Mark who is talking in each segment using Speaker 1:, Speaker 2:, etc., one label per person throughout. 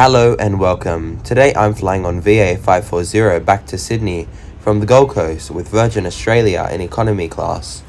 Speaker 1: Hello and welcome. Today I'm flying on VA540 back to Sydney from the Gold Coast with Virgin Australia in economy class.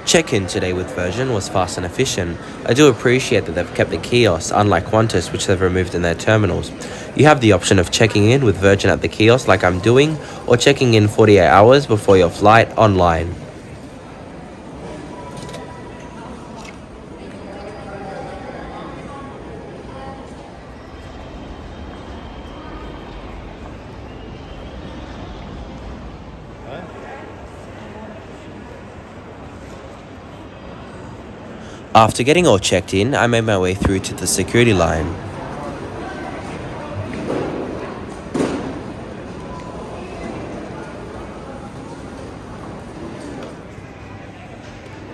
Speaker 1: Check-in today with Virgin was fast and efficient. I do appreciate that they've kept the kiosk, unlike Qantas, which they've removed in their terminals. You have the option of checking in with Virgin at the kiosk like I'm doing, or checking in 48 hours before your flight online. After getting all checked in, I made my way through to the security line.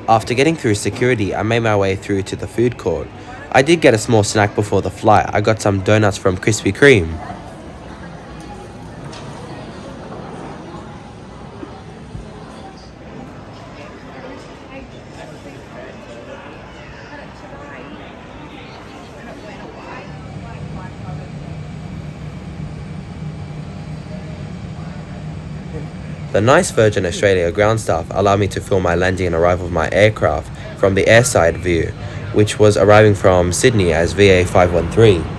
Speaker 1: After getting through security, I made my way through to the food court. I did get a small snack before the flight. I got some donuts from Krispy Kreme. The nice Virgin Australia ground staff allowed me to film my landing and arrival of my aircraft from the airside view, which was arriving from Sydney as VA540.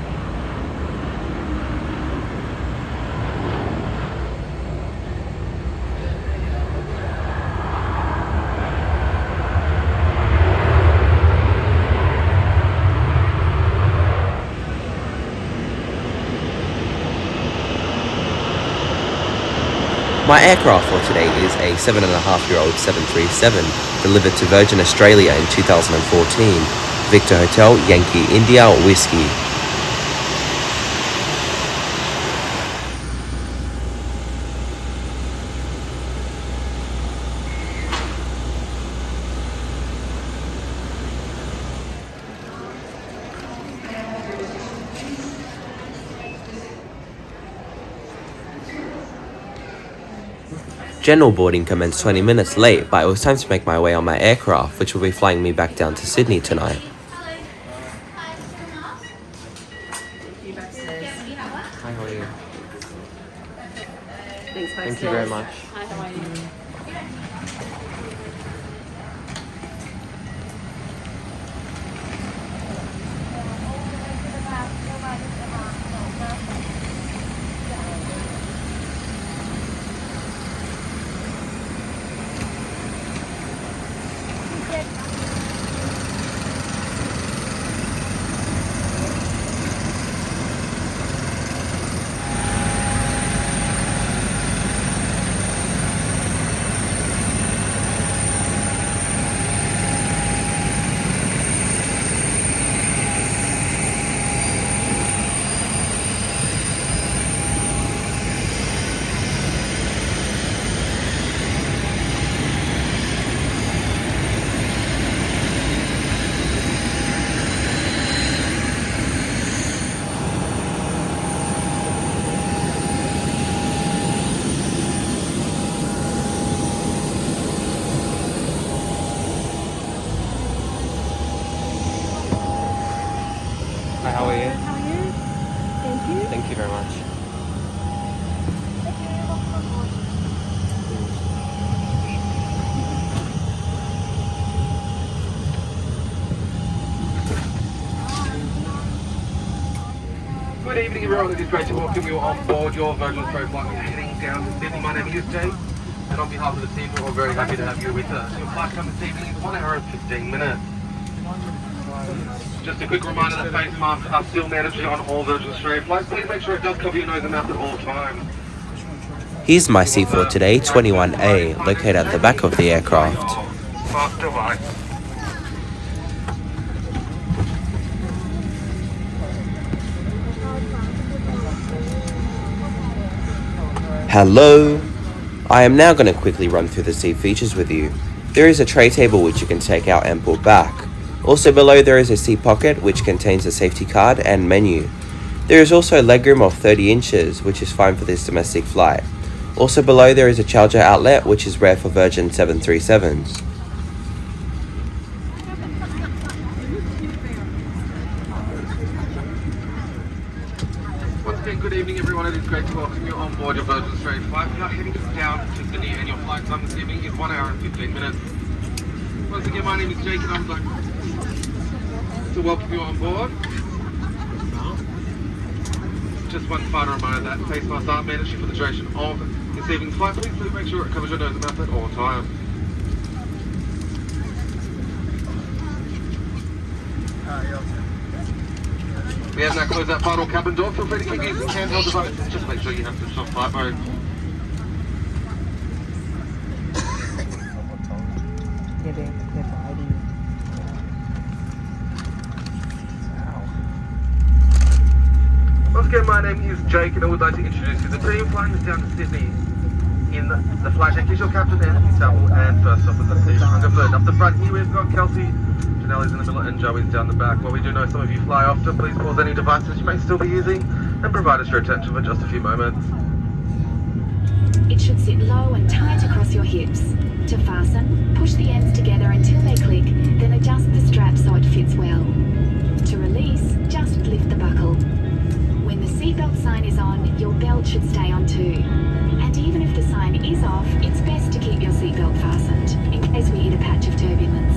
Speaker 1: My aircraft for today is a 7.5-year-old 737 delivered to Virgin Australia in 2014, Victor Hotel Yankee India Whiskey. General boarding commenced 20 minutes late, but it was time to make my way on my aircraft, which will be flying me back down to Sydney tonight.
Speaker 2: Hi, how are you? Thank you very much.
Speaker 3: Hi, how are you?
Speaker 2: Hi, how are you?
Speaker 3: How are you? Thank you.
Speaker 2: Thank you very much.
Speaker 4: Good evening, everyone. It is great to welcome you on board your Virgin Australia flight. We're heading down to Sydney. My name is Jay, and on behalf of the team, we're very happy to have you with us. Your flight time this evening is 1 hour and 15 minutes. Just a quick reminder that face masks are still mandatory on all Virgin Australia flights. Please make sure it does cover your nose and mouth at all times.
Speaker 1: Here's my seat for today, 21A, located at the back of the aircraft.
Speaker 4: Fast device.
Speaker 1: Hello! I am now going to quickly run through the seat features with you. There is a tray table which you can take out and put back. Also below there is a seat pocket which contains a safety card and menu. There is also a legroom of 30 inches which is fine for this domestic flight. Also below there is a charger outlet which is rare for Virgin 737s.
Speaker 4: Once again, good evening everyone. It is great to welcome you on board your Virgin Australia flight. We are heading down to Sydney and your flight time this evening is 1 hour and 15 minutes. Once again, my name is Jake and I'm like to welcome you on board. Just one final reminder that face masks are mandatory for the duration of this evening's flight. Please make sure it covers your nose and mouth at all times. We have now closed that final cabin door. Feel free to keep using handheld devices. Just make sure you have switched off flight mode. Once again, my name is Jake and I would like to introduce you to the team flying us down to Sydney in the flight deck. Is your captain, Anthony Saville, and first officer Steve Hungerford. Up the front here we've got Kelsey, Janelle's in the middle, and Joey's down the back. While we do know some of you fly often, please pause any devices you may still be using and provide us your attention for just a few moments.
Speaker 5: It should sit low and tight across your hips. To fasten, push the ends together until they click, then adjust the strap so it fits well. To release, just lift the buckle. When the seatbelt sign is on, your belt should stay on too. And even if the sign is off, it's best to keep your seatbelt fastened, in case we hit a patch of turbulence.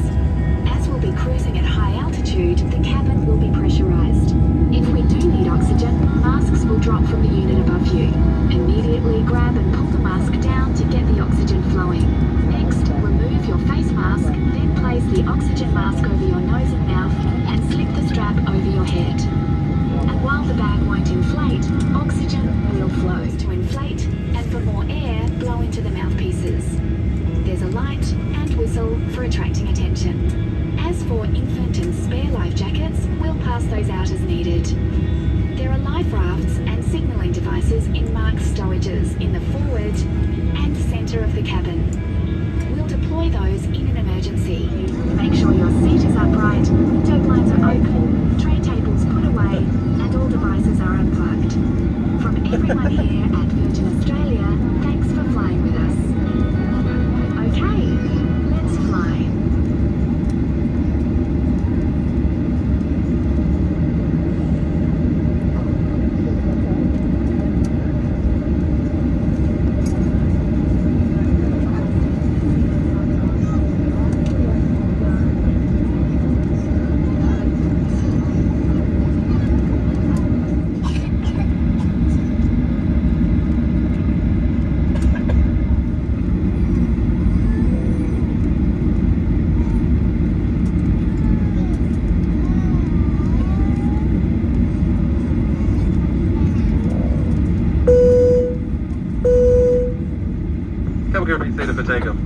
Speaker 5: As we'll be cruising at high altitude, the cabin will be pressurized. If we do need oxygen, masks will drop from the unit above you. Immediately grab and pull the mask down to get the oxygen flowing. Next, remove your face mask, then place the oxygen mask over your nose and mouth and slip the strap over your head. And while the bag won't inflate, oxygen will flow. To inflate, and for more air, blow into the mouthpieces. There's a light and whistle for attracting attention. As for infant and spare life jackets, we'll pass those out as needed. There are life rafts and signalling devices in marked stowages in the forward and centre of the cabin. We'll deploy those in an emergency. Make sure your seat is upright, window blinds are open, tray tables put away, and all devices are unplugged. From everyone here at Virgin Australia, thanks for flying with us. Okay, let's fly. Cabin crew, please seated for takeoff.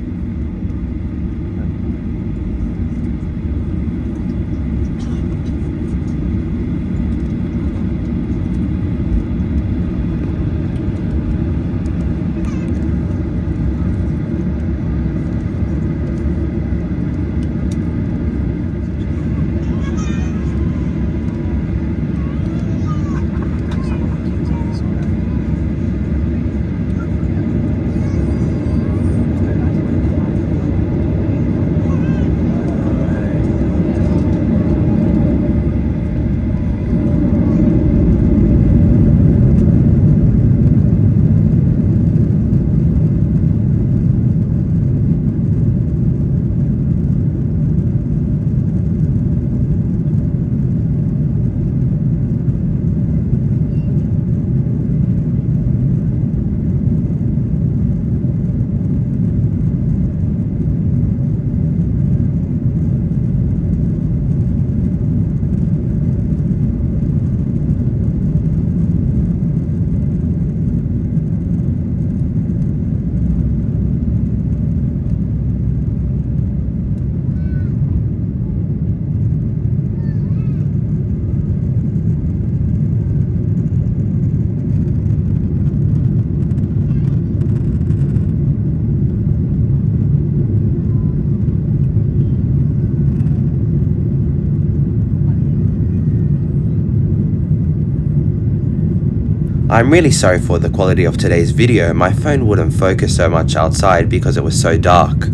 Speaker 1: I'm really sorry for the quality of today's video. My phone wouldn't focus so much outside because it was so dark.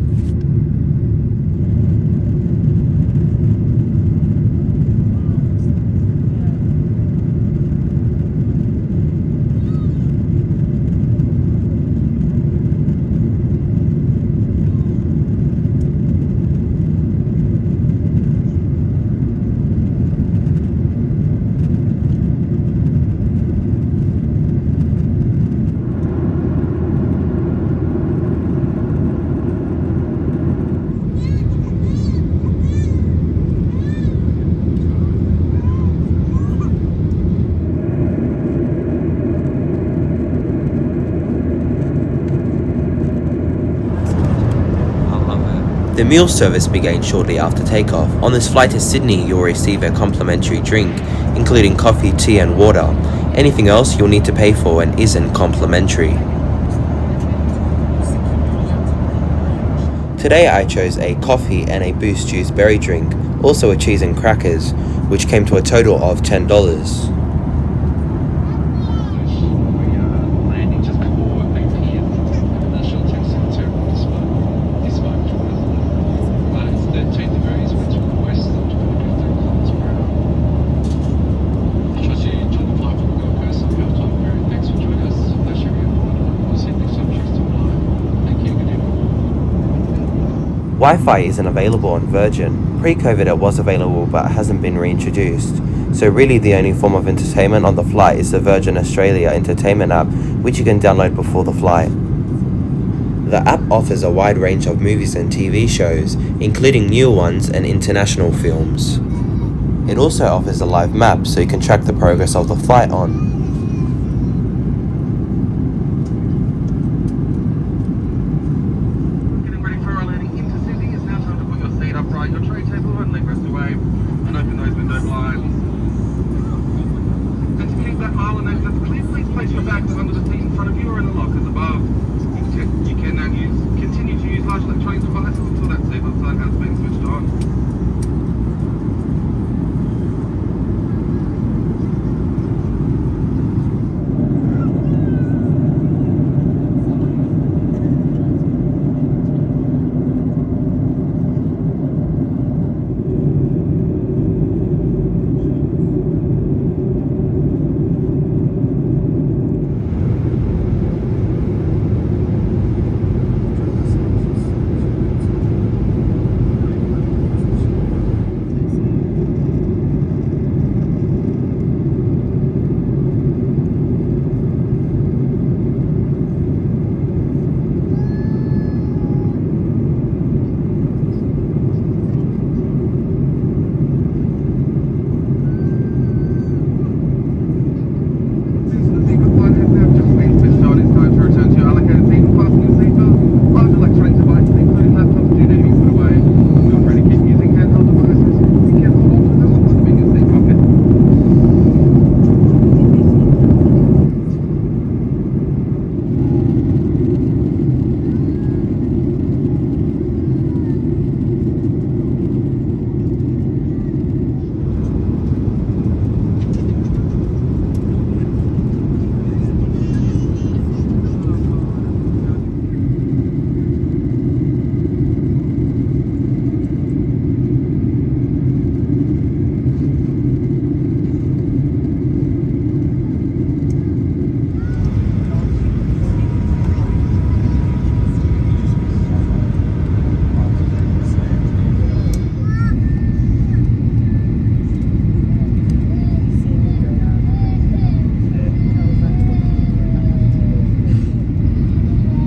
Speaker 1: The meal service began shortly after takeoff. On this flight to Sydney, you'll receive a complimentary drink, including coffee, tea and water. Anything else you'll need to pay for and isn't complimentary. Today I chose a coffee and a Boost Juice berry drink, also a cheese and crackers, which came to a total of $10.
Speaker 4: Landing just before 8 p.m. The short taxi to Disembarkation. It's 13 degrees, which is west of 23 kilometers per hour. I trust you enjoy the flight from the Gold Coast and have time period. Thanks for joining us. Pleasure being on board. We'll see you next time. Cheers to fly. Thank you. Good evening.
Speaker 1: Wi-Fi isn't available on Virgin. Pre-COVID it was available but hasn't been reintroduced. So really the only form of entertainment on the flight is the Virgin Australia Entertainment app, which you can download before the flight. The app offers a wide range of movies and TV shows, including new ones and international films. It also offers a live map so you can track the progress of the flight on.
Speaker 4: Getting ready for our landing into Sydney. It's now time to put your seat upright, your tray table and leg rest away, and open those window blinds. And to keep that aisle and exit clear, please place your bags under the seat in front of you or in the lockers above. You can now continue to use large electronic devices until that seatbelt sign has been switched on.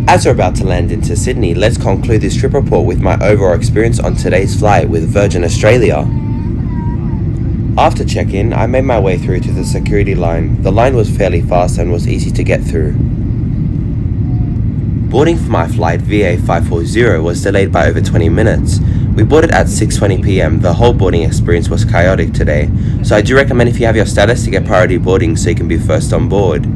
Speaker 1: As we're about to land into Sydney, let's conclude this trip report with my overall experience on today's flight with Virgin Australia. After check-in, I made my way through to the security line. The line was fairly fast and was easy to get through. Boarding for my flight VA540 was delayed by over 20 minutes. We boarded at 6:20 p.m. The whole boarding experience was chaotic today, so I do recommend if you have your status to get priority boarding so you can be first on board.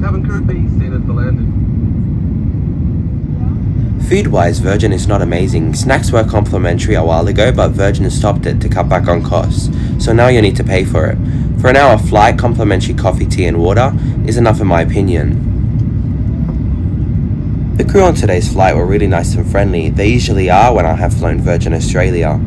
Speaker 1: Cabin crew, be seated for landing. Food-wise, Virgin is not amazing. Snacks were complimentary a while ago, but Virgin stopped it to cut back on costs, so now you need to pay for it. For an hour flight, complimentary coffee, tea and water is enough in my opinion. The crew on today's flight were really nice and friendly. They usually are when I have flown Virgin Australia.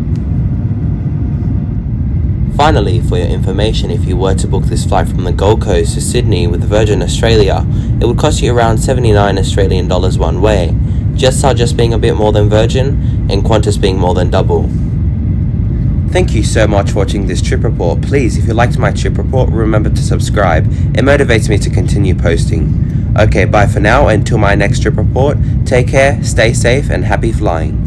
Speaker 1: Finally, for your information, if you were to book this flight from the Gold Coast to Sydney with Virgin Australia, it would cost you around 79 Australian dollars one way. Jetstar just being a bit more than Virgin, and Qantas being more than double. Thank you so much for watching this trip report. Please, if you liked my trip report, remember to subscribe. It motivates me to continue posting. Okay, bye for now. Until my next trip report, take care, stay safe, and happy flying.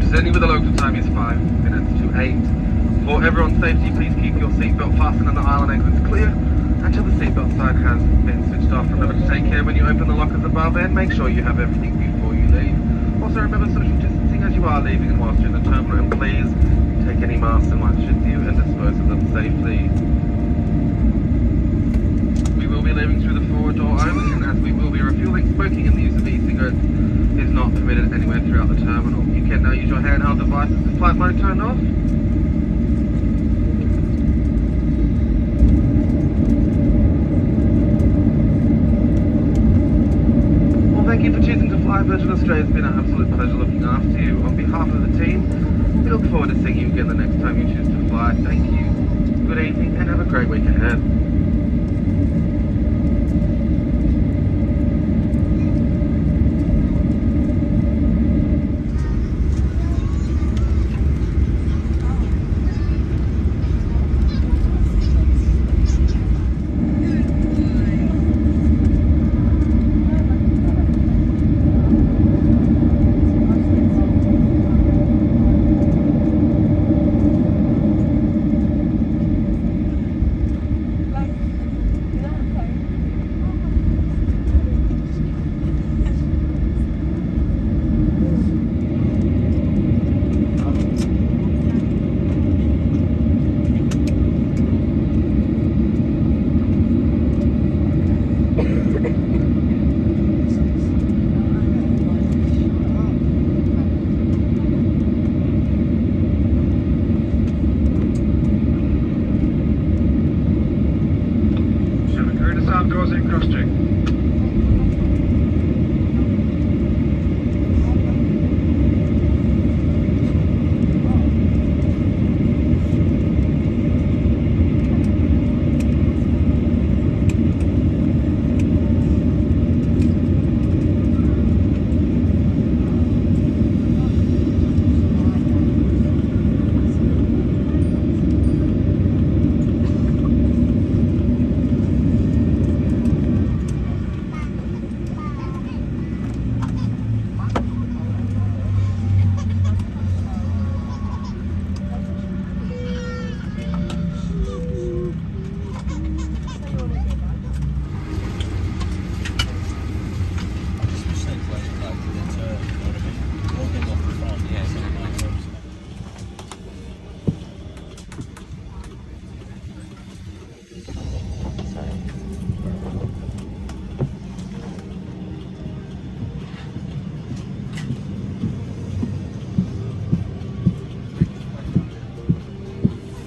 Speaker 4: Sydney with the local time is 5 minutes to 8. For everyone's safety, please keep your seatbelt fastened and the island exits clear until the seatbelt sign has been switched off. Remember to take care when you open the lockers above and make sure you have everything before you leave. Also remember social distancing as you are leaving and whilst you're in the terminal, and please take any masks and wipes with you and dispose of them safely. We will be leaving through the forward door only, and as we will be refueling, smoking and the use of e-cigarettes is not permitted anywhere throughout the terminal. You can now use your handheld devices with flight mode turned off. Well, thank you for choosing to fly Virgin Australia. It's been an absolute pleasure looking after you. On behalf of the team, we look forward to seeing you again the next time you choose to fly. Thank you, good evening, and have a great week ahead.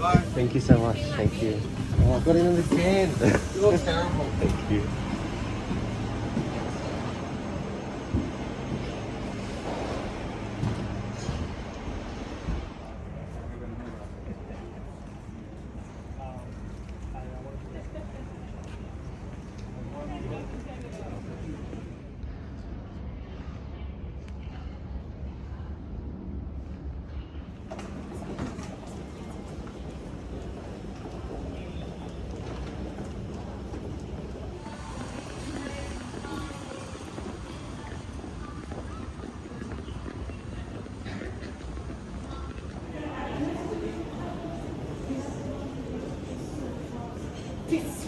Speaker 2: Thank you so much. Thank you.
Speaker 4: Oh, I've got it in the can. You're terrible.
Speaker 2: Thank you.
Speaker 3: This